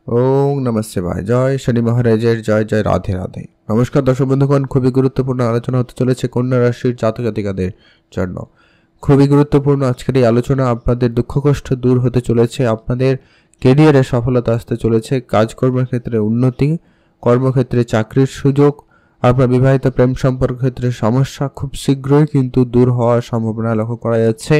ওং নমঃ শিবায়। জয় শনি মহারাজের জয় জয়। রাধে রাধে। নমস্কার দর্শক বন্ধুগণ, খুবই গুরুত্বপূর্ণ আলোচনা হতে চলেছে কন্যা রাশির জাতক জাতিকাদের জন্য। খুবই গুরুত্বপূর্ণ আজকের এই আলোচনা। আপনাদের দুঃখ কষ্ট দূর হতে চলেছে, আপনাদের কেরিয়ারে সফলতা আসতে চলেছে, কাজকর্মের ক্ষেত্রে উন্নতি, কর্মক্ষেত্রে চাকরির সুযোগ, আপনার বিবাহিত প্রেম সম্পর্ক ক্ষেত্রে সমস্যা খুব শীঘ্রই কিন্তু দূর হওয়ার সম্ভাবনা লক্ষ্য করা যাচ্ছে।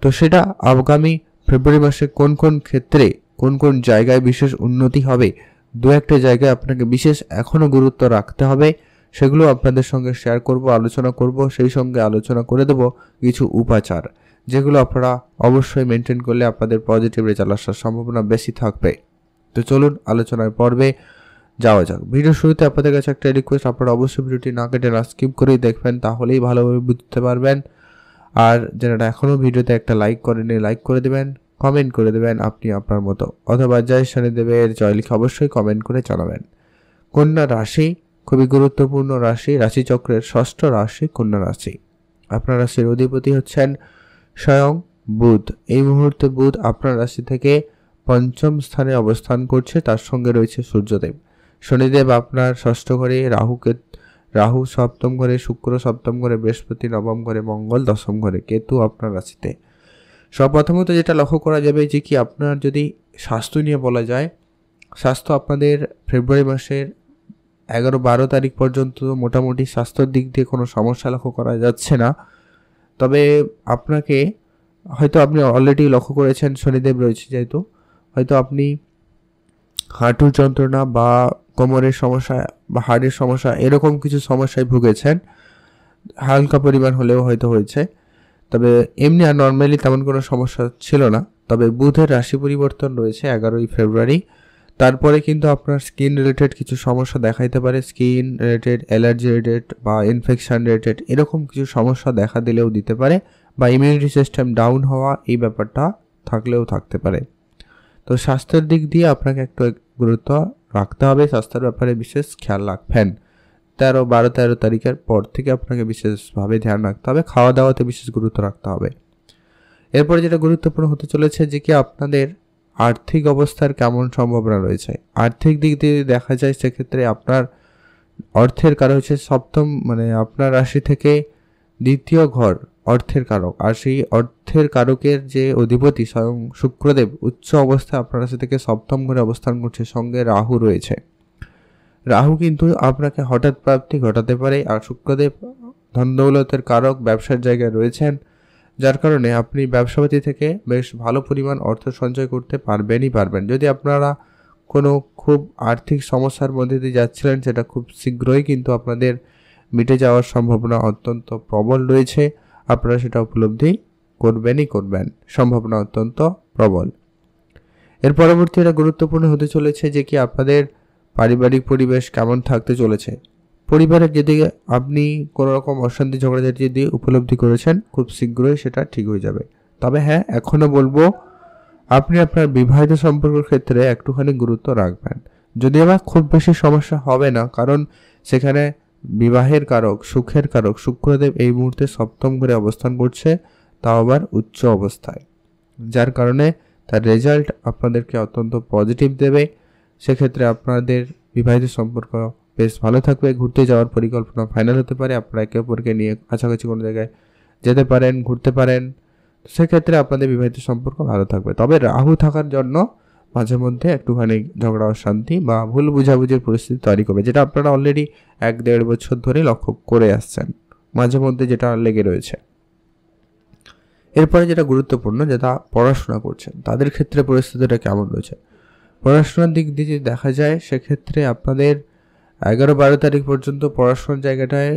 তো সেটা আগামী ফেব্রুয়ারি মাসে কোন কোন ক্ষেত্রে কোন কোন জায়গায় বিশেষ উন্নতি হবে, দু একটা জায়গায় আপনাকে বিশেষ এখনও গুরুত্ব রাখতে হবে, সেগুলো আপনাদের সঙ্গে শেয়ার করব, আলোচনা করব। সেই সঙ্গে আলোচনা করে দেব কিছু উপাচার, যেগুলো আপনারা অবশ্যই মেনটেন করলে আপনাদের পজিটিভ রেজাল্ট আসার সম্ভাবনা বেশি থাকবে। তো চলুন আলোচনার পর্বে যাওয়া যাক। ভিডিও শুরুতে আপনাদের কাছে একটা রিকোয়েস্ট, আপনারা অবশ্যই ভিডিওটি না কেটে না স্কিপ করেই দেখবেন, তাহলেই ভালোভাবে বুঝতে পারবেন। আর যারা এখনও ভিডিওতে একটা লাইক করেনি, লাইক করে দেবেন, কমেন্ট করে দেবেন আপনি আপনার মতো, অথবা জয় শনিদেবের জয় লিখে অবশ্যই কমেন্ট করে জানাবেন। কন্যা রাশি খুবই গুরুত্বপূর্ণ রাশি, রাশিচক্রের ষষ্ঠ রাশি কন্যা রাশি। আপনার রাশির অধিপতি হচ্ছেন স্বয়ং বুধ। এই মুহূর্তে বুধ আপনার রাশি থেকে পঞ্চম স্থানে অবস্থান করছে, তার সঙ্গে রয়েছে সূর্যদেব। শনিদেব আপনার ষষ্ঠ ঘরে, রাহু সপ্তম ঘরে, শুক্র সপ্তম ঘরে, বৃহস্পতি নবম ঘরে, মঙ্গল দশম ঘরে, কেতু আপনার রাশিতে। প্রথমত যেটা লক্ষ্য করা যাবে যে কি আপনার যদি স্বাস্থ্য নিয়ে বলা যায়, স্বাস্থ্য আপনাদের ফেব্রুয়ারি মাসের 11-12 তারিখ পর্যন্ত মোটামুটি স্বাস্থ্যের দিক দিয়ে কোনো সমস্যা লক্ষ্য করা যাচ্ছে না। তবে আপনাকে হয়তো আপনি অলরেডি লক্ষ্য করেছেন, শনিদেব রয়েছে যেহেতু, হয়তো আপনি হাঁটুর যন্ত্রণা বা কোমরের সমস্যা বা হাড়ের সমস্যা এরকম কিছু সমস্যায় ভুগেছেন, হালকা পরিমাণ হলেও হয়তো হয়েছে। তবে এমনি আর নর্মালি তেমন কোনো সমস্যা ছিল না। তবে বুধের রাশি পরিবর্তন রয়েছে 11ই ফেব্রুয়ারি, তারপরে কিন্তু আপনার স্কিন রিলেটেড কিছু সমস্যা দেখাইতে পারে। স্কিন রিলেটেড, অ্যালার্জি রিলেটেড বা ইনফেকশান রিলেটেড এরকম কিছু সমস্যা দেখা দিলেও দিতে পারে, বা ইমিউনিটি সিস্টেম ডাউন হওয়া এই ব্যাপারটা থাকলেও থাকতে পারে। তো স্বাস্থ্যের দিক দিয়ে আপনাকে একটু গুরুত্ব রাখতে হবে, স্বাস্থ্যের ব্যাপারে বিশেষ খেয়াল রাখবেন। 12-13 তারিখের পর থেকে আপনাকে বিশেষভাবে ধ্যান রাখতে হবে, খাওয়া দাওয়াতে বিশেষ গুরুত্ব রাখতে হবে। এরপরে যেটা গুরুত্বপূর্ণ হতে চলেছে যে কি আপনাদের আর্থিক অবস্থার কেমন সম্ভাবনা রয়েছে। আর্থিক দিক দিয়ে দেখা যায় সেক্ষেত্রে আপনার অর্থের কারক হচ্ছে সপ্তম, মানে আপনার রাশি থেকে দ্বিতীয় ঘর অর্থের কারক, আর সেই অর্থের কারকের যে অধিপতি স্বয়ং শুক্রদেব উচ্চ অবস্থায় আপনার রাশি থেকে সপ্তম ঘরে অবস্থান করছে, সঙ্গে রাহু রয়েছে। রাহু কিন্তু আপনাকে হঠাৎ প্রাপ্তি ঘটাতে পারে, আর শুক্রদেব ধন দৌলতের কারক, ব্যবসার জায়গায় রয়েছেন, যার কারণে আপনি ব্যবসাপাতি থেকে বেশ ভালো পরিমাণ অর্থ সঞ্চয় করতে পারবেন। যদি আপনারা কোনো খুব আর্থিক সমস্যার মধ্যে দিয়ে যাচ্ছিলেন, সেটা খুব শীঘ্রই কিন্তু আপনাদের মিটে যাওয়ার সম্ভাবনা অত্যন্ত প্রবল রয়েছে। আপনারা সেটা উপলব্ধি করবেন, সম্ভাবনা অত্যন্ত প্রবল। এর পরবর্তী এটা গুরুত্বপূর্ণ হতে চলেছে যে কি আপনাদের পারিবারিক পরিবেশ কেমন থাকতে চলেছে। পরিবারের যদি আপনি কোনো রকম অশান্তি ঝগড়াঝাটি যদি উপলব্ধি করেছেন, খুব শীঘ্রই সেটা ঠিক হয়ে যাবে। তবে হ্যাঁ, এখনও বলবো আপনি আপনার বিবাহিত সম্পর্কের ক্ষেত্রে একটুখানি গুরুত্ব রাখবেন। যদি আবার খুব বেশি সমস্যা হবে না, কারণ সেখানে বিবাহের কারক, সুখের কারক শুক্রদেব এই মুহূর্তে সপ্তম ঘরে অবস্থান করছে, তাও আবার উচ্চ অবস্থায়, যার কারণে তার রেজাল্ট আপনাদেরকে অত্যন্ত পজিটিভ দেবে। সেক্ষেত্রে আপনাদের বিবাহিত সম্পর্ক বেশ ভালো থাকবে। ঘুরতে যাওয়ার পরিকল্পনা ফাইনাল হতে পারে, আপনারা একে অপরকে নিয়ে কাছাকাছি কোনো জায়গায় যেতে পারেন, ঘুরতে পারেন। সেক্ষেত্রে আপনাদের বিবাহিত সম্পর্ক ভালো থাকবে। তবে রাহু থাকার জন্য মাঝে মধ্যে একটুখানি ঝগড়া অশান্তি বা ভুল বুঝাবুঝির পরিস্থিতি তৈরি করবে, যেটা আপনারা অলরেডি 1-1.5 বছর ধরে লক্ষ্য করে আসছেন, মাঝে মধ্যে যেটা লেগে রয়েছে। এরপরে যেটা গুরুত্বপূর্ণ, যেটা পড়াশোনা করছেন তাদের ক্ষেত্রে পরিস্থিতিটা কেমন রয়েছে। পড়াশোনার দিক দিয়ে যদি দেখা যায়, সেক্ষেত্রে আপনাদের 11-12 তারিখ পর্যন্ত পড়াশোনার জায়গাটায়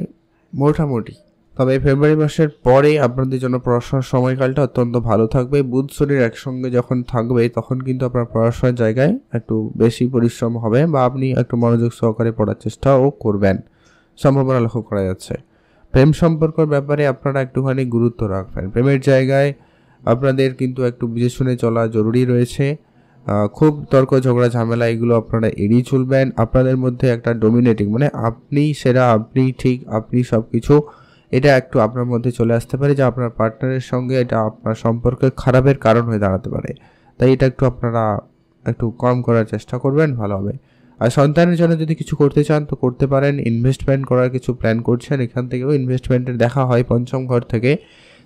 মোটামুটি, তবে ফেব্রুয়ারি মাসের পরে আপনাদের জন্য পড়াশোনার সময়কালটা অত্যন্ত ভালো থাকবে। বুধ শনির একসঙ্গে যখন থাকবে, তখন কিন্তু আপনার পড়াশোনার জায়গায় একটু বেশি পরিশ্রম হবে, বা আপনি একটু মনোযোগ সহকারে পড়ার চেষ্টাও করবেন, সম্ভাবনা লক্ষ্য করা যাচ্ছে। প্রেম সম্পর্কের ব্যাপারে আপনারা একটুখানি গুরুত্ব রাখবেন। প্রেমের জায়গায় আপনাদের কিন্তু একটু বুঝে শুনে চলা জরুরি রয়েছে। খুব তর্ক ঝগড়া ঝামেলা এগুলো আপনারা এড়িয়ে চলবেন। আপনাদের মধ্যে একটা ডোমিনেটিং, মানে আপনি সেরা, আপনি ঠিক, আপনি সব কিছু, এটা একটু আপনার মধ্যে চলে আসতে পারে, যা আপনার পার্টনারের সঙ্গে এটা আপনার সম্পর্কে খারাপের কারণ হয়ে দাঁড়াতে পারে। তাই এটা একটু আপনারা একটু কম করার চেষ্টা করবেন, ভালো হবে। আর সন্তানের জন্য যদি কিছু করতে চান তো করতে পারেন। ইনভেস্টমেন্ট করার কিছু প্ল্যান করছেন, এখান থেকেও ইনভেস্টমেন্টের দেখা হয় পঞ্চম ঘর থেকে।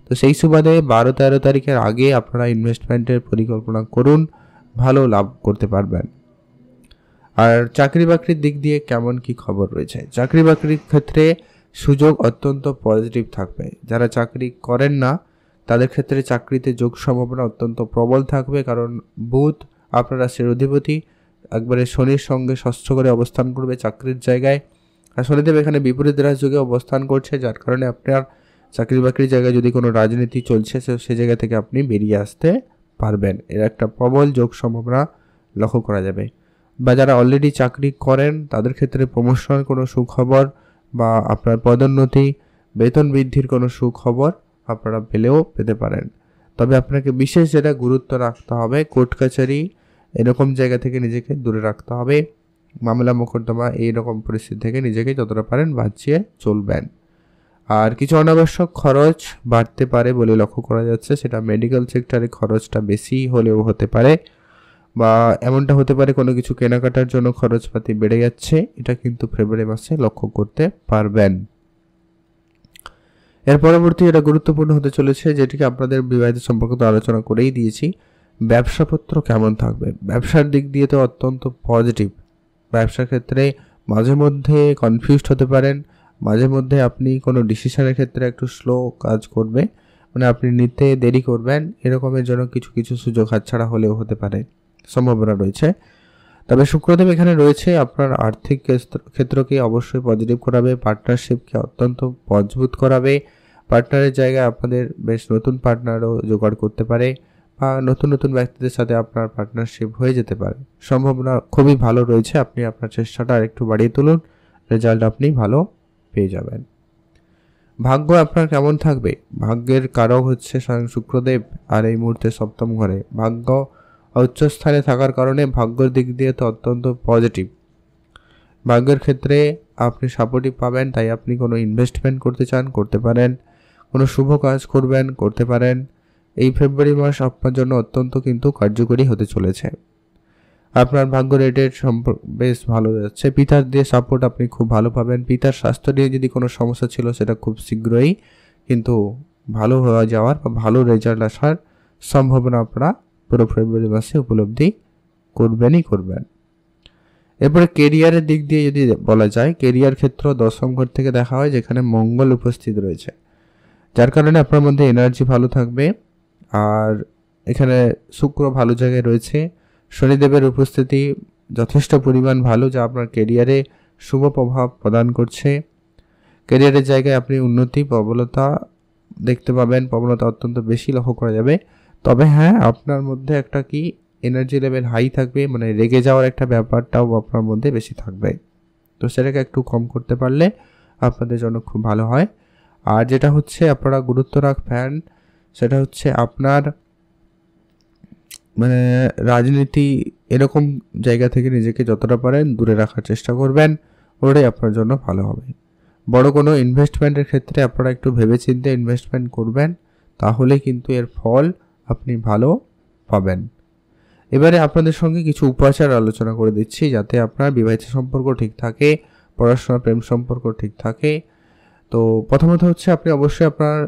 তো সেই সুবাদে 12-13 তারিখের আগে আপনারা ইনভেস্টমেন্টের পরিকল্পনা করুন, ভালো লাভ করতে পারবেন। আর চাকরি বাকরির দিক দিয়ে কেমন কি খবর রয়েছে? চাকরি বাকরির ক্ষেত্রে সুযোগ অত্যন্ত পজিটিভ থাকবে। যারা চাকরি করেন না তাদের ক্ষেত্রে চাকরিতে যোগ সম্ভাবনা অত্যন্ত প্রবল থাকবে, কারণ বুধ আপনার রাশির অধিপতি একবারে শনির সঙ্গে ষষ্ঠ করে অবস্থান করবে চাকরির জায়গায়। আর শনিদেব এখানে বিপরীত রাজযোগে অবস্থান করছে, যার কারণে আপনার চাকরি বাকরির জায়গায় যদি কোনো রাজনীতি চলছে সে জায়গা থেকে আপনি বেরিয়ে আসতে পারবেন। এর একটা প্রবল যোগ সম্ভাবনা লক্ষ্য করা যাবে। বা যারা অলরেডি চাকরি করেন তাদের ক্ষেত্রে প্রমোশনের কোনো সুখবর বা আপনার পদোন্নতি, বেতন বৃদ্ধির কোনো সুখবর আপনারা পেতে পারেন। তবে আপনাকে বিশেষ যেটা গুরুত্ব রাখতে হবে, কোর্ট কাছারি এরকম জায়গা থেকে নিজেকে দূরে রাখতে হবে। মামলা মোকদ্দমা এইরকম পরিস্থিতি থেকে নিজেকে যতটা পারেন বাঁচিয়ে চলবেন। আর কিছু অনাবশ্যক খরচ বাড়তে পারে বলে লক্ষ্য করা যাচ্ছে, সেটা মেডিকেল সেক্টরে খরচটা বেশি হলেও হতে পারে, বা এমনটা হতে পারে কোনো কিছু কেনাকাটার জন্য খরচপাতি বেড়ে যাচ্ছে, এটা কিন্তু ফেব্রুয়ারি মাসে লক্ষ্য করতে পারবেন। এর পরবর্তী এটা গুরুত্বপূর্ণ হতে চলেছে, যেটিকে আপনাদের বিবাহিত সম্পর্কে তো আলোচনা করেই দিয়েছি। ব্যবসাপত্র কেমন থাকবে? ব্যবসার দিক দিয়ে তো অত্যন্ত পজিটিভ। ব্যবসার ক্ষেত্রে মাঝে মধ্যে কনফিউজড হতে পারেন, মাঝে মধ্যে আপনি কোনো ডিসিশনের ক্ষেত্রে একটু স্লো কাজ করবে, মানে আপনি নিতে দেরি করবেন, এরকমের জন্য কিছু কিছু সুযোগ হাতছাড়া হলেও হতে পারে, সম্ভাবনা রয়েছে। তবে শুক্রদেব এখানে রয়েছে, আপনার আর্থিক ক্ষেত্রকে অবশ্যই পজিটিভ করাবে, পার্টনারশিপকে অত্যন্ত মজবুত করাবে। পার্টনারের জায়গায় আপনাদের বেশ নতুন পার্টনারও জোগাড় করতে পারে, বা নতুন নতুন ব্যক্তিদের সাথে আপনার পার্টনারশিপ হয়ে যেতে পারে। সম্ভাবনা খুবই ভালো রয়েছে। আপনি আপনার চেষ্টাটা আরেকটু বাড়িয়ে তুলুন, রেজাল্ট আপনি ভালো পেয়ে যাবেন। ভাগ্য আপনার কেমন থাকবে? ভাগ্যের কারক হচ্ছে স্বয়ং শুক্রদেব, আর এই মুহূর্তে সপ্তম ঘরে ভাগ্য উচ্চস্থানে থাকার কারণে ভাগ্যের দিক দিয়ে তো অত্যন্ত পজিটিভ। ভাগ্যের ক্ষেত্রে আপনি সাপোর্টিভ পাবেন, তাই আপনি কোনো ইনভেস্টমেন্ট করতে চান করতে পারেন, কোনো শুভ কাজ করবেন করতে পারেন। এই ফেব্রুয়ারি মাস আপনার জন্য অত্যন্ত কিন্তু কার্যকরী হতে চলেছে। আপনার ভাগ্য রেটের বেশ ভালো যাচ্ছে। পিতার দিয়ে সাপোর্ট আপনি খুব ভালো পাবেন। পিতার স্বাস্থ্য নিয়ে যদি কোনো সমস্যা ছিল সেটা খুব শীঘ্রই কিন্তু ভালো হয়ে যাওয়ার বা ভালো রেজাল্ট আসার সম্ভাবনা আপনারা পুরো ফেব্রুয়ারি মাসে উপলব্ধি করবেন। এরপরে কেরিয়ারের দিক দিয়ে যদি বলা যায়, কেরিয়ার ক্ষেত্র দশম ঘর থেকে দেখা হয়, যেখানে মঙ্গল উপস্থিত রয়েছে, যার কারণে আপনার মধ্যে এনার্জি ভালো থাকবে। আর এখানে শুক্র ভালো জায়গায় রয়েছে, শনিদেবের উপস্থিতি যথেষ্ট পরিমাণ ভালো, যা আপনার কেরিয়ারে শুভ প্রভাব প্রদান করছে। কেরিয়ারের জায়গায় আপনি উন্নতি প্রবলতা দেখতে পাবেন, প্রবণতা অত্যন্ত বেশি লক্ষ্য করা যাবে। তবে হ্যাঁ, আপনার মধ্যে একটা কি এনার্জি লেভেল হাই থাকবে, মানে রেগে যাওয়ার একটা ব্যাপারটাও আপনার মধ্যে বেশি থাকবে। তো সেটাকে একটু কম করতে পারলে আপনাদের জন্য খুব ভালো হয়। আর যেটা হচ্ছে আপনারা গুরুত্ব রাখবেন, সেটা হচ্ছে আপনার মানে রাজনীতি এরকম জায়গা থেকে নিজেকে যতটা পারেন দূরে রাখার চেষ্টা করবেন, ওটাই আপনার জন্য ভালো হবে। বড় কোনো ইনভেস্টমেন্টের ক্ষেত্রে আপনারা একটু ভেবেচিন্তে ইনভেস্টমেন্ট করবেন, তাহলে কিন্তু এর ফল আপনি ভালো পাবেন। এবারে আপনাদের সঙ্গে কিছু উপাচার আলোচনা করে দিচ্ছি, যাতে আপনার বিবাহিত সম্পর্ক ঠিক থাকে, পড়াশোনা প্রেম সম্পর্ক ঠিক থাকে। তো প্রথমত হচ্ছে আপনি অবশ্যই আপনার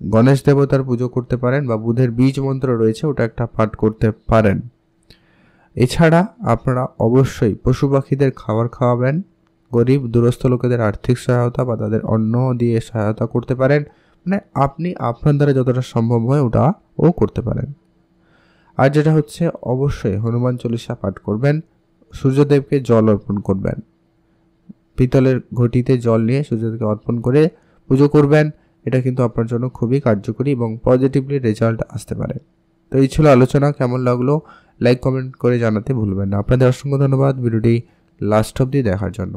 গণেশ দেবতার পুজো করতে পারেন, বা বুধের বীজ মন্ত্র রয়েছে ওটা একটা পাঠ করতে পারেন। এছাড়া আপনারা অবশ্যই পশু পাখিদের খাবার খাওয়াবেন, গরিব দুরস্থ লোকেদের আর্থিক সহায়তা বা তাদের অন্ন দিয়ে সহায়তা করতে পারেন, মানে আপনি আপনার দ্বারা যতটা সম্ভব হয় ওটাও করতে পারেন। আর যেটা হচ্ছে অবশ্যই হনুমান চল্লিশা পাঠ করবেন, সূর্যদেবকে জল অর্পণ করবেন, পিতলের ঘটিতে জল নিয়ে সূর্যদেবকে অর্পণ করে পুজো করবেন। এটা কিন্তু আপনার জন্য খুবই কার্যকরী এবং পজিটিভলি রেজাল্ট আসতে পারে। তো এই ছিল আলোচনা। কেমন লাগলো লাইক কমেন্ট করে জানাতে ভুলবেন না। আপনাদের অসংখ্য ধন্যবাদ ভিডিওটি লাস্ট অবধি দেখার জন্য।